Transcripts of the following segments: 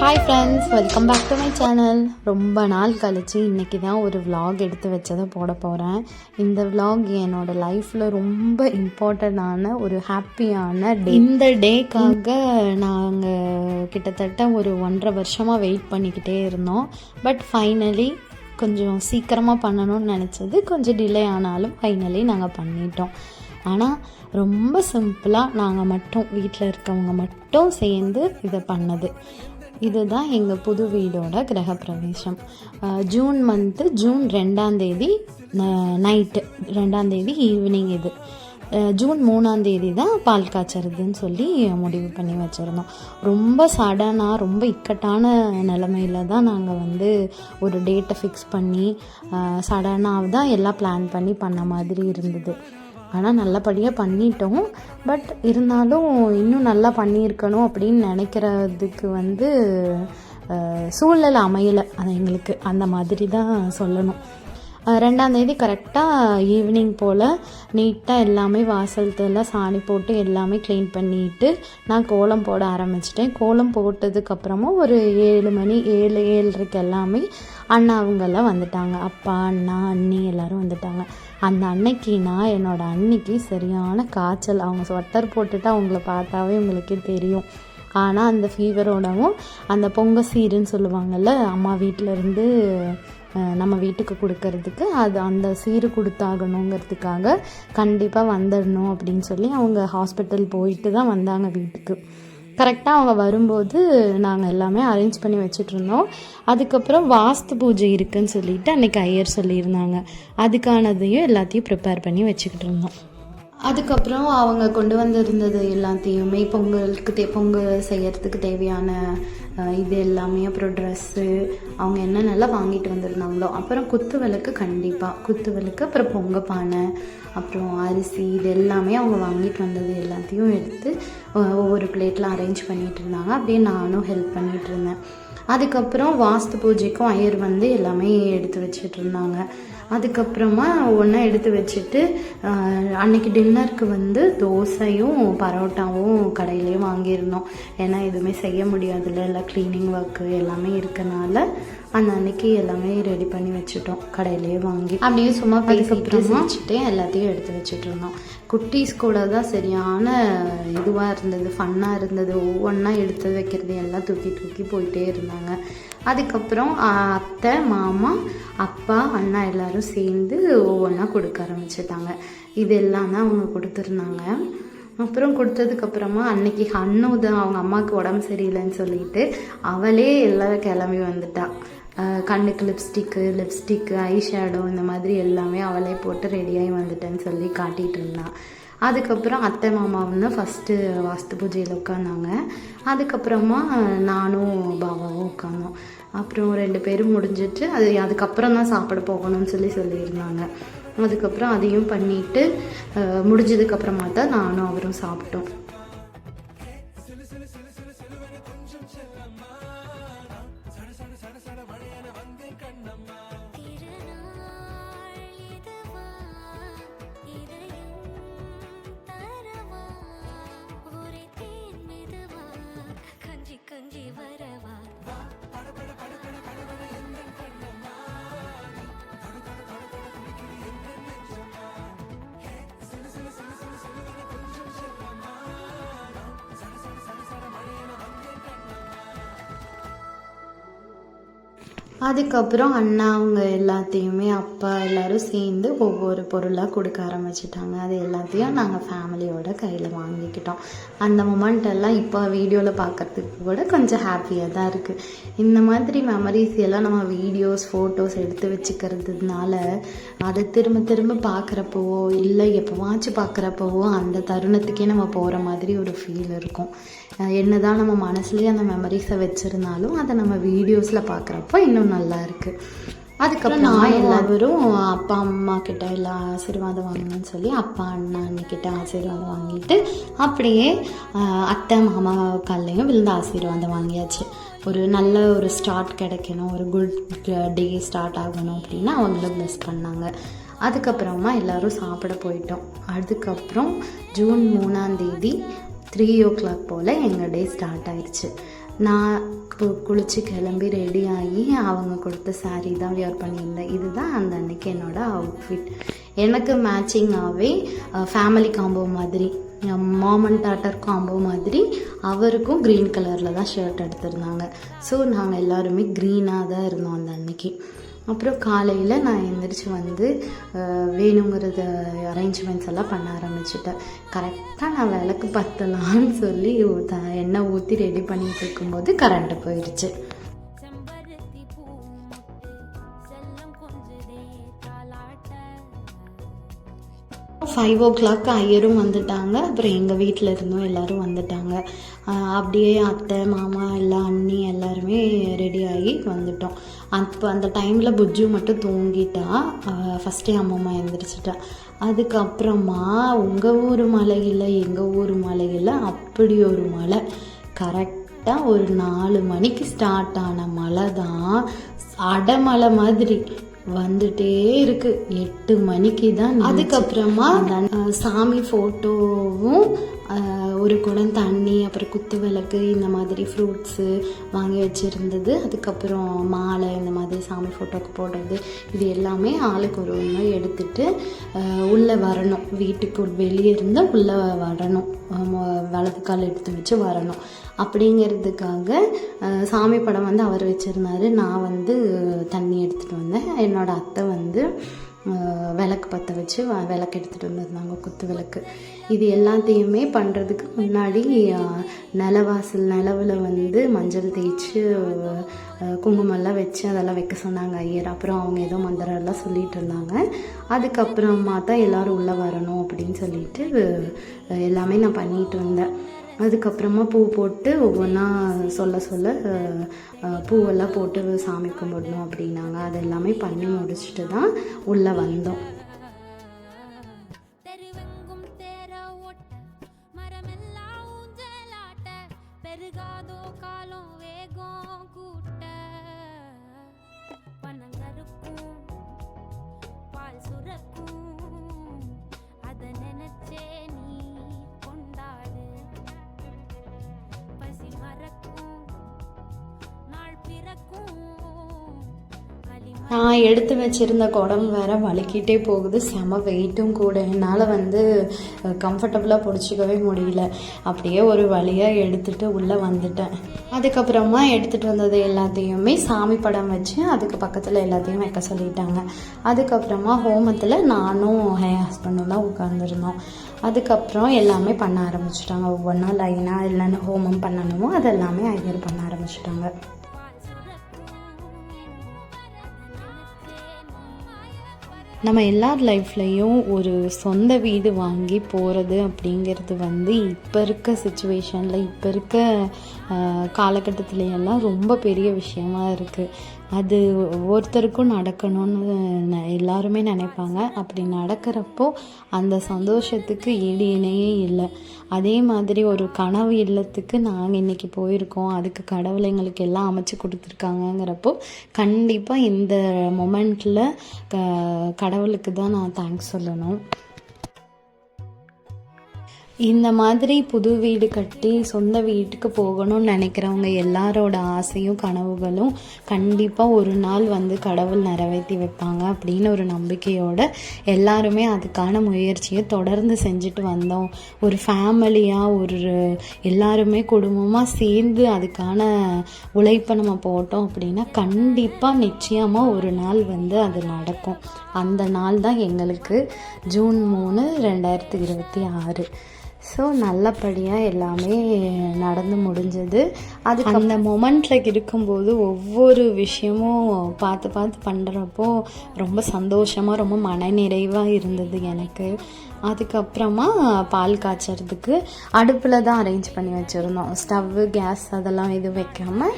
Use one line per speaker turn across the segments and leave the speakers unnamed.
Hi friends, welcome back to my channel. ரொம்ப நாள் கழித்து இன்றைக்கி தான் ஒரு vlog எடுத்து வச்சதை போட போகிறேன். இந்த vlog என்னோடய லைஃப்பில் ரொம்ப இம்பார்ட்டண்டான ஒரு ஹாப்பியான டே. இந்த டேக்காக நாங்கள் கிட்டத்தட்ட ஒரு 1.5 வருஷமாக வெயிட் பண்ணிக்கிட்டே இருந்தோம். பட் ஃபைனலி கொஞ்சம் சீக்கிரமாக பண்ணணும்னு நினச்சது கொஞ்சம் டிலே ஆனாலும் ஃபைனலி நாங்கள் பண்ணிட்டோம். ஆனால் ரொம்ப சிம்பிளாக நாங்கள் மட்டும் வீட்டில் இருக்கவங்க மட்டும் சேர்ந்து இதை பண்ணது. இதுதான் எங்கள் புது வீடோட கிரகப்பிரவேசம். June 2 night 2 evening. இது ஜூன் 3 தான் பால் காய்ச்சறதுன்னு சொல்லி முடிவு பண்ணி வச்சுருந்தோம். ரொம்ப சடனாக ரொம்ப இக்கட்டான நிலமையில தான் நாங்கள் ஒரு டேட்டை ஃபிக்ஸ் பண்ணி சடனாக தான் எல்லாம் பிளான் பண்ணி பண்ண மாதிரி இருந்தது. ஆனால் நல்லபடியாக பண்ணிட்டோம். பட் இருந்தாலும் இன்னும் நல்லா பண்ணியிருக்கணும் அப்படின்னு நினைக்கிறதுக்கு சூழ்நிலை அமையலை. அது எங்களுக்கு அந்த மாதிரி தான் சொல்லணும். 2 கரெக்டாக ஈவினிங் போல் நீட்டாக எல்லாமே வாசலத்தில் சாணி போட்டு எல்லாமே க்ளீன் பண்ணிட்டு நான் கோலம் போட ஆரம்பிச்சிட்டேன். கோலம் போட்டதுக்கப்புறமும் ஒரு 7 மணி 7:30 எல்லாமே அண்ணா அவங்கெல்லாம் வந்துட்டாங்க. அப்பா, அண்ணா, அண்ணி எல்லோரும் வந்துட்டாங்க. அந்த அன்னைக்கு என்னோடய அன்னைக்கு சரியான காய்ச்சல். அவங்க ஸ்வெட்டர் போட்டுட்டு அவங்கள பார்த்தாவே உங்களுக்கே தெரியும். ஆனால் அந்த ஃபீவரோடவும் அந்த பொங்கசீருன்னு சொல்லுவாங்கள்ல, அம்மா வீட்டிலேருந்து நம்ம வீட்டுக்கு கொடுக்கறதுக்கு அந்த சீரு கொடுத்தாகணுங்கிறதுக்காக கண்டிப்பாக வந்துடணும் அப்படின்னு சொல்லி அவங்க ஹாஸ்பிட்டல் போயிட்டு தான் வந்தாங்க வீட்டுக்கு. கரெக்டாக அவங்க வரும்போது நாங்கள் எல்லாமே அரேஞ்ச் பண்ணி வச்சுட்ருந்தோம். அதுக்கப்புறம் வாஸ்து பூஜை இருக்குதுன்னு சொல்லிவிட்டு அன்றைக்கி ஐயர் சொல்லியிருந்தாங்க. அதுக்கானதையும் எல்லாத்தையும் ப்ரிப்பேர் பண்ணி வச்சுக்கிட்டு இருந்தோம். அதுக்கப்புறம் அவங்க கொண்டு வந்திருந்தது எல்லாத்தையுமே பொங்கல் செய்யறதுக்கு தேவையான இது எல்லாமே, அப்புறம் ட்ரெஸ்ஸு, அவங்க என்னென்னலாம் வாங்கிட்டு வந்திருந்தாங்களோ, அப்புறம் குத்து விளக்கு, அப்புறம் பொங்க பானை, அப்புறம் அரிசி, இது எல்லாமே அவங்க வாங்கிட்டு வந்தது எல்லாத்தையும் எடுத்து ஒவ்வொரு பிளேட்டில் அரேஞ்ச் பண்ணிகிட்டு இருந்தாங்க. அப்படியே நானும் ஹெல்ப் பண்ணிகிட்டு இருந்தேன். அதுக்கப்புறம் வாஸ்து பூஜைக்கும் ஐயர் எல்லாமே எடுத்து வச்சுட்டு இருந்தாங்க. அதுக்கப்புறமா ஒன்றா எடுத்து வச்சுட்டு அன்றைக்கி டின்னருக்கு தோசையும் பரோட்டாவும் கடையிலேயே வாங்கியிருந்தோம். ஏன்னா எதுவுமே செய்ய முடியாதுல்ல, எல்லாம் க்ளீனிங் ஒர்க்கு எல்லாமே இருக்கனால அன்னைக்கு எல்லாமே ரெடி பண்ணி வச்சுட்டோம் கடையிலேயே வாங்கி. அப்படியே சும்மா பேசிக்கிட்டு வச்சுட்டு எல்லாத்தையும் எடுத்து வச்சுட்டு இருந்தோம். குட்டீஸ் கூட தான் சரியான இதுவாக இருந்தது, ஃபன்னாக இருந்தது. ஒவ்வொன்றா எடுத்து வைக்கிறது எல்லாம் தூக்கி போயிட்டே இருந்தாங்க. அதுக்கப்புறம் அத்தை, மாமா, அப்பா, அண்ணா எல்லோரும் சேர்ந்து ஒவ்வொன்றா கொடுக்க ஆரம்பிச்சிட்டாங்க. இதெல்லாம் தான் அவங்க கொடுத்துருந்தாங்க. அப்புறம் கொடுத்ததுக்கப்புறமா அன்னைக்கு அண்ணு தான் அவங்க அம்மாவுக்கு உடம்பு சரியில்லைன்னு சொல்லிட்டு அவளே எல்லோரும் கிளம்பி வந்துட்டா. கண்ணுக்கு லிப்ஸ்டிக்கு, ஐ ஷேடோ, இந்த மாதிரி எல்லாமே அவளே போட்டு ரெடியாகி வந்துட்டேன்னு சொல்லி காட்டிகிட்டு இருந்தான். அதுக்கப்புறம் அத்தை மாமா ஃபஸ்ட்டு வாஸ்து பூஜையில் உட்காந்தாங்க. அதுக்கப்புறமா நானும் பாபாவும் உட்காந்தோம். அப்புறம் 2 பேரும் முடிஞ்சிட்டு அதுக்கப்புறம் தான் சாப்பிட போகணும்னு சொல்லியிருந்தாங்க. அதுக்கப்புறம் அதையும் பண்ணிவிட்டு முடிஞ்சதுக்கப்புறமா தான் நானும் அவரும் சாப்பிட்டோம். அதுக்கப்புறம் அண்ணா அவங்க எல்லாத்தையுமே அப்பா எல்லோரும் சேர்ந்து ஒவ்வொரு பொருளாக கொடுக்க ஆரம்பிச்சிட்டாங்க. அது எல்லாத்தையும் நாங்கள் ஃபேமிலியோட கையில் வாங்கிக்கிட்டோம். அந்த மொமெண்டெல்லாம் இப்போ வீடியோவில் பார்க்குறதுக்கு கூட கொஞ்சம் ஹாப்பியாக தான் இருக்குது. இந்த மாதிரி மெமரிஸ் எல்லாம் நம்ம வீடியோஸ், ஃபோட்டோஸ் எடுத்து வச்சுக்கிறதுனால அதை திரும்ப பார்க்குறப்போவோ இல்லை எப்போவாச்சும் பார்க்குறப்போவோ அந்த தருணத்துக்கே நம்ம போகிற மாதிரி ஒரு ஃபீல் இருக்கும். என்ன தான் நம்ம மனசுலேயே அந்த மெமரிஸை வச்சுருந்தாலும் அதை நம்ம வீடியோஸில் பார்க்குறப்போ இன்னும் நல்லா இருக்குது. அதுக்கப்புறம் நான் எல்லாரும் அப்பா அம்மா கிட்ட எல்லாம் ஆசீர்வாதம் வாங்கணும்னு சொல்லி அப்பா அண்ணா அண்ணிக்கிட்ட ஆசீர்வாதம் வாங்கிட்டு அப்படியே அத்தை மாமா கால்லையும் விழுந்து ஆசீர்வாதம் வாங்கியாச்சு. ஒரு நல்ல ஒரு ஸ்டார்ட் கிடைக்கணும், ஒரு குட் டே ஸ்டார்ட் ஆகணும் அப்படின்னா அவங்கள ப்ளஸ் பண்ணாங்க. அதுக்கப்புறமா எல்லோரும் சாப்பிட போயிட்டோம். அதுக்கப்புறம் ஜூன் 3 3 o'clock போல் எங்கள் டே ஸ்டார்ட் ஆயிடுச்சு. நான் குளித்து கிளம்பி ரெடி ஆகி அவங்க கொடுத்த சாரீ தான் வியர் பண்ணியிருந்தேன். இதுதான் அந்த அன்னைக்கு என்னோடய அவுட்ஃபிட். எனக்கு மேட்சிங்காகவே ஃபேமிலி காம்போ மாதிரி, மாம் அண்ட் டாட்டர் காம்போ மாதிரி அவருக்கும் க்ரீன் கலரில் தான் ஷர்ட் எடுத்திருந்தாங்க. ஸோ நாங்கள் எல்லாருமே க்ரீனாக தான் இருந்தோம் அந்த அன்னைக்கு. அப்புறம் காலையில் நான் எழுந்திரிச்சு வந்து வேணுங்கிறத அரேஞ்ச்மெண்ட்ஸ் எல்லாம் பண்ண ஆரம்பிச்சிட்டேன். கரெக்டாக நான் விளக்கு பற்றலான்னு சொல்லி எண்ணெய் ஊற்றி ரெடி பண்ணிகிட்டு இருக்கும்போது கரண்ட்டு போயிடுச்சு. 5 o'clock ஐயரும் வந்துட்டாங்க. அப்புறம் எங்கள் வீட்டில் இருந்தும் எல்லோரும் வந்துட்டாங்க. அப்படியே அத்தை மாமா எல்லாம் அண்ணி எல்லாருமே ரெடி ஆகி வந்துட்டோம். அப்போ அந்த டைமில் புஜ்ஜு மட்டும் தூங்கிட்டா. ஃபஸ்ட்டே அம்மம்மா எழுந்திரிச்சிட்டா. அதுக்கப்புறமா உங்கள் ஊர் மலை இல்லை எங்கள் ஊர் மலை இல்லை, அப்படி ஒரு மலை. கரெக்டாக ஒரு 4 மணிக்கு ஸ்டார்ட் ஆன மழை தான் அடைமலை மாதிரி வந்துட்டே இருக்கு. 8 மணிக்கு தான். அதுக்கப்புறமா சாமி ஃபோட்டோவும் ஒரு குடம் தண்ணி, அப்புறம் குத்து விளக்கு, இந்த மாதிரி ஃப்ரூட்ஸு வாங்கி வச்சுருந்தது. அதுக்கப்புறம் மாலை, இந்த மாதிரி சாமி ஃபோட்டோவுக்கு போடுறது, இது எல்லாமே ஆளுக்கு ஒரு ஒன்று எடுத்துகிட்டு உள்ளே வரணும். வீட்டுக்கு வெளியே இருந்து உள்ளே வரணும், வலது கால் எடுத்து வச்சு வரணும். அப்படிங்கிறதுக்காக சாமி படம் வந்து அவர் வச்சுருந்தாரு. நான் வந்து தண்ணி எடுத்துகிட்டு வந்தேன். என்னோடய அத்தை வந்து விளக்கு பற்ற வச்சு விளக்கு எடுத்துகிட்டு வந்திருந்தாங்க, குத்து விளக்கு. இது எல்லாத்தையுமே பண்ணுறதுக்கு முன்னாடி நிலவில் வந்து மஞ்சள் தேய்ச்சி குங்குமம்லாம் வச்சு அதெல்லாம் வைக்க சொன்னாங்க ஐயர். அப்புறம் அவங்க ஏதோ மந்திரம்லாம் சொல்லிகிட்டு இருந்தாங்க. அதுக்கப்புறமா தான் எல்லோரும் உள்ளே வரணும் அப்படின்னு சொல்லிட்டு எல்லாமே நான் பண்ணிகிட்டு வந்தேன். அதுக்கப்புறமா பூ போட்டு ஒவ்வொன்றா சொல்ல பூவெல்லாம் போட்டு சாமி கும்பிடணும் அப்படின்னாங்க. அது எல்லாமே பண்ணி முடிச்சுட்டு தான் உள்ளே வந்தோம். நான் எடுத்து வச்சுருந்த குடம் வேறு வலிக்கிட்டே போகுது. செம வெயிட்டும் கூட. என்னால் வந்து கம்ஃபர்டபுளாக பிடிச்சிக்கவே முடியல. அப்படியே ஒரு வழியாக எடுத்துகிட்டு உள்ளே வந்துட்டேன். அதுக்கப்புறமா எடுத்துகிட்டு வந்தது எல்லாத்தையுமே சாமி படம் வச்சு அதுக்கு பக்கத்தில் எல்லாத்தையும் வைக்க சொல்லிட்டாங்க. அதுக்கப்புறமா ஹோமத்தில் நானும் என் ஹஸ்பண்டும் தான் உட்காந்துருந்தோம். அதுக்கப்புறம் எல்லாமே பண்ண ஆரம்பிச்சிட்டாங்க. ஒவ்வொன்றா லைனாக இல்லைன்னு ஹோமம் பண்ணணுமோ அதெல்லாமே ஐயர் பண்ண ஆரம்பிச்சிட்டாங்க. நம்ம எல்லார் லைஃப்லேயும் ஒரு சொந்த வீடு வாங்கி போகிறது அப்படிங்கிறது வந்து இப்போ இருக்க சிச்சுவேஷனில், இப்போ இருக்க காலகட்டத்துலையெல்லாம் ரொம்ப பெரிய விஷயமா இருக்குது. அது ஒவ்வொருத்தருக்கும் நடக்கணும்னு எல்லாருமே நினைப்பாங்க. அப்படி நடக்கிறப்போ அந்த சந்தோஷத்துக்கு ஈடு இணையே இல்லை. அதே மாதிரி ஒரு கனவு இல்லத்துக்கு நாங்கள் இன்றைக்கி போயிருக்கோம். அதுக்கு கடவுள் எங்களுக்கு எல்லாம் அமைச்சு கொடுத்துருக்காங்கங்கிறப்போ கண்டிப்பாக இந்த மொமெண்ட்டில் கடவுளுக்கு தான் நான் தேங்க்ஸ் சொல்லணும். இந்த மாதிரி புது வீடு கட்டி சொந்த வீட்டுக்கு போகணும்னு நினைக்கிறவங்க எல்லாரோட ஆசையும் கனவுகளும் கண்டிப்பாக ஒரு நாள் வந்து கடவுள் நிறைவேற்றி வைப்பாங்க அப்படின்னு ஒரு நம்பிக்கையோடு எல்லாருமே அதுக்கான முயற்சியை தொடர்ந்து செஞ்சுட்டு வந்தோம். ஒரு ஃபேமிலியாக எல்லாருமே குடும்பமாக சேர்ந்து அதுக்கான உழைப்பை நம்ம போட்டோம் அப்படின்னா கண்டிப்பாக நிச்சயமாக ஒரு நாள் வந்து அது நடக்கும். அந்த நாள் தான் எங்களுக்கு ஜூன் 3, 2026. ஸோ நல்லபடியாக எல்லாமே நடந்து முடிஞ்சது. அதுக்கு அந்த மொமெண்ட்டில் இருக்கும்போது ஒவ்வொரு விஷயமும் பார்த்து பண்ணுறப்போ ரொம்ப சந்தோஷமாக ரொம்ப மனநிறைவாக இருந்தது எனக்கு. அதுக்கப்புறமா பால் காய்ச்சறதுக்கு அடுப்பில் தான் அரேஞ்ச் பண்ணி வச்சுருந்தோம். ஸ்டவ்வு கேஸ் அதெல்லாம் எதுவும் வைக்காமல்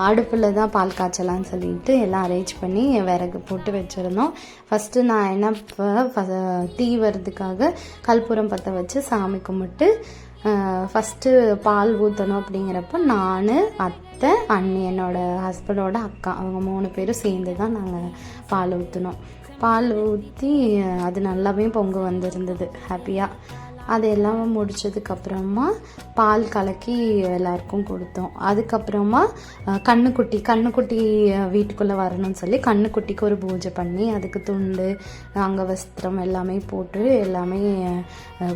அடுப்பில் தான் பால் காய்ச்சலான்னு சொல்லிட்டு எல்லாம் அரேஞ்ச் பண்ணி விறகு போட்டு வச்சுருந்தோம். ஃபஸ்ட்டு நான் என்ன தீ வர்றதுக்காக கற்பூரம் பற்ற வச்சு சாமி கும்பிட்டு ஃபஸ்ட்டு பால் ஊற்றணும். அப்படிங்கிறப்போ நான், அத்தை, அண்ணி, என்னோடய ஹஸ்பண்டோட அக்கா, அவங்க 3 பேரும் சேர்ந்து தான் நாங்கள் பால் ஊற்றினோம். பால் ஊற்றி அது நல்லாவே பொங்க வந்திருந்தது ஹாப்பியாக. அதெல்லாம் முடித்ததுக்கப்புறமா பால் கலக்கி எல்லாருக்கும் கொடுத்தோம். அதுக்கப்புறமா கண்ணுக்குட்டி வீட்டுக்குள்ளே வரணும்னு சொல்லி கண்ணுக்குட்டிக்கு ஒரு பூஜை பண்ணி அதுக்கு துண்டு அங்கவஸ்திரம் எல்லாமே போட்டு எல்லாமே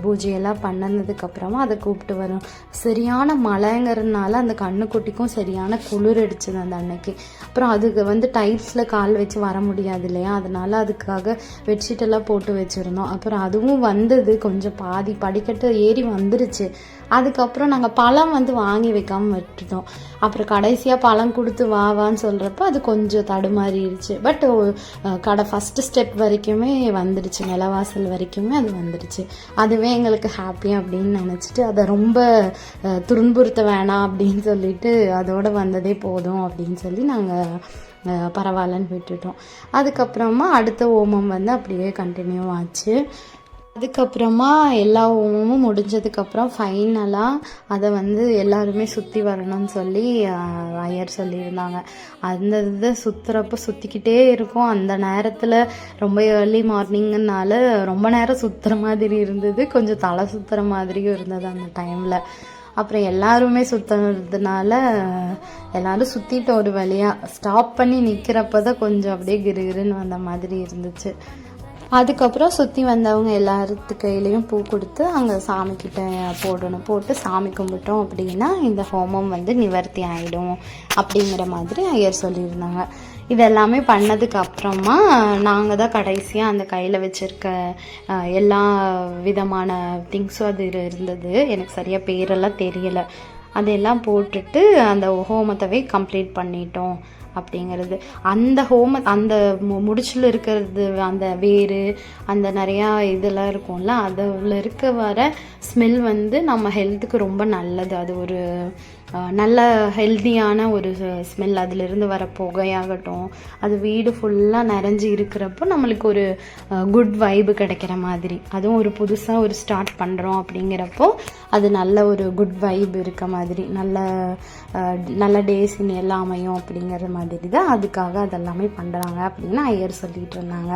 பூஜையெல்லாம் பண்ணதுக்கப்புறமா அதை கூப்பிட்டு வரும். சரியான மழைங்கிறதுனால அந்த கண்ணுக்குட்டிக்கும் சரியான குளிர் அடிச்சது அந்த அன்னைக்கு. அப்புறம் அதுக்கு டைல்ஸில் கால் வச்சு வர முடியாது இல்லையா, அதனால அதுக்காக பெட்ஷீட்டெல்லாம் போட்டு வச்சுருந்தோம். அப்புறம் அதுவும் வந்தது, கொஞ்சம் பாதி படிக்கட்டு ஏறி வந்துருச்சு. அதுக்கப்புறம் நாங்கள் பழம் வாங்கி வைக்காமல் விட்டுட்டோம். அப்புறம் கடைசியாக பழம் கொடுத்து வான்னு சொல்கிறப்ப அது கொஞ்சம் தடுமாறிடுச்சு. பட் கடை ஃபஸ்ட்டு ஸ்டெப் வரைக்குமே வந்துடுச்சு, நிலவாசல் வரைக்குமே அது வந்துடுச்சு. அதுவே எங்களுக்கு ஹாப்பி அப்படின்னு நினச்சிட்டு அதை ரொம்ப துன்புறுத்த வேணாம் அப்படின்னு சொல்லிட்டு அதோடு வந்ததே போதும் அப்படின்னு சொல்லி நாங்கள் பரவாயில்லன்னு விட்டுட்டோம். அதுக்கப்புறமா அடுத்த ஹோமம் அப்படியே கண்டினியூ ஆச்சு. அதுக்கப்புறமா எல்லா ஹோமமும் முடிஞ்சதுக்கப்புறம் ஃபைனலாக அதை எல்லாருமே சுற்றி வரணும்னு சொல்லி ஐயர் சொல்லியிருந்தாங்க. அந்த இதை சுற்றுறப்போ சுற்றிக்கிட்டே இருக்கும். அந்த நேரத்தில் ரொம்ப ஏர்லி மார்னிங்னால ரொம்ப நேரம் சுற்றுற மாதிரி இருந்தது, கொஞ்சம் தலை சுற்றுற மாதிரியும் இருந்தது அந்த டைமில். அப்புறம் எல்லாருமே சுற்றுறதுனால எல்லோரும் சுற்றிட்டு ஒரு வழியாக ஸ்டாப் பண்ணி நிற்கிறப்ப தான் கொஞ்சம் அப்படியே கிருகிருன்னு வந்த மாதிரி இருந்துச்சு. அதுக்கப்புறம் சுற்றி வந்தவங்க எல்லாத்து கையிலையும் பூ கொடுத்து அங்கே சாமிக்கிட்ட போட்டு சாமி கும்பிட்டோம் அப்படின்னா இந்த ஹோமம் நிவர்த்தி ஆகிடும் அப்படிங்கிற மாதிரி ஐயர் சொல்லியிருந்தாங்க. இதெல்லாமே பண்ணதுக்கு அப்புறமா நாங்கள் தான் கடைசியாக அந்த கையில் வச்சுருக்க எல்லா விதமான திங்ஸும் அது இருந்தது, எனக்கு சரியாக பேரெல்லாம் தெரியலை, அதெல்லாம் போட்டுட்டு அந்த ஹோமத்தவே கம்ப்ளீட் பண்ணிட்டோம் அப்படிங்கிறது. அந்த அந்த முடிச்சில் இருக்கிறது அந்த வேறு அந்த நிறையா இதெல்லாம் இருக்கும்ல, அதில் வர ஸ்மெல் நம்ம ஹெல்த்துக்கு ரொம்ப நல்லது. அது ஒரு நல்ல ஹெல்த்தியான ஒரு ஸ்மெல். அதிலிருந்து வர புகையாகட்டும், அது வீடு ஃபுல்லாக நிறைஞ்சி இருக்கிறப்போ நம்மளுக்கு ஒரு குட் வைப்பு கிடைக்கிற மாதிரி, அதுவும் ஒரு புதுசாக ஒரு ஸ்டார்ட் பண்ணுறோம் அப்படிங்கிறப்போ அது நல்ல ஒரு குட் வைப் இருக்க மாதிரி, நல்ல டேஸ் இனி எல்லாம் அமையும் அப்படிங்கிற மாதிரி தான் அதுக்காக அதெல்லாமே பண்ணுறாங்க அப்படின்னு ஐயர் சொல்லிட்டு இருந்தாங்க.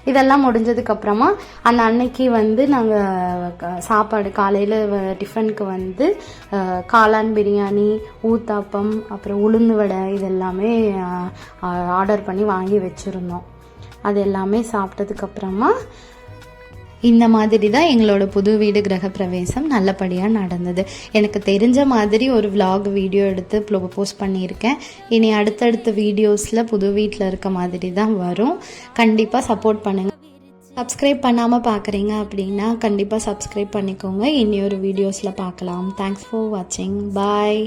இதெல்லாம் முடிஞ்சதுக்கப்புறமா அந்த அன்னைக்கு நாங்கள் சாப்பாடு காலையில் டிஃபனுக்கு காளான் பிரியாணி, ஊத்தாப்பம், அப்புறம் உளுந்து வடை இதெல்லாமே ஆர்டர் பண்ணி வாங்கி வச்சுருந்தோம். அது எல்லாமே சாப்பிட்டதுக்கப்புறமா இந்த மாதிரி தான் எங்களோட புது வீடு கிரகப்பிரவேசம் நல்லபடியாக நடந்தது. எனக்கு தெரிஞ்ச மாதிரி ஒரு vlog வீடியோ எடுத்து போஸ்ட் பண்ணியிருக்கேன். இனி அடுத்தடுத்த வீடியோஸில் புது வீட்டில் இருக்க மாதிரி தான் வரும். கண்டிப்பாக சப்போர்ட் பண்ணுங்கள். சப்ஸ்கிரைப் பண்ணாமல் பார்க்குறீங்க அப்படின்னா கண்டிப்பாக சப்ஸ்கிரைப் பண்ணிக்கோங்க. இனி ஒரு வீடியோஸில் பார்க்கலாம். தேங்க்ஸ் ஃபார் வாட்சிங். பாய்.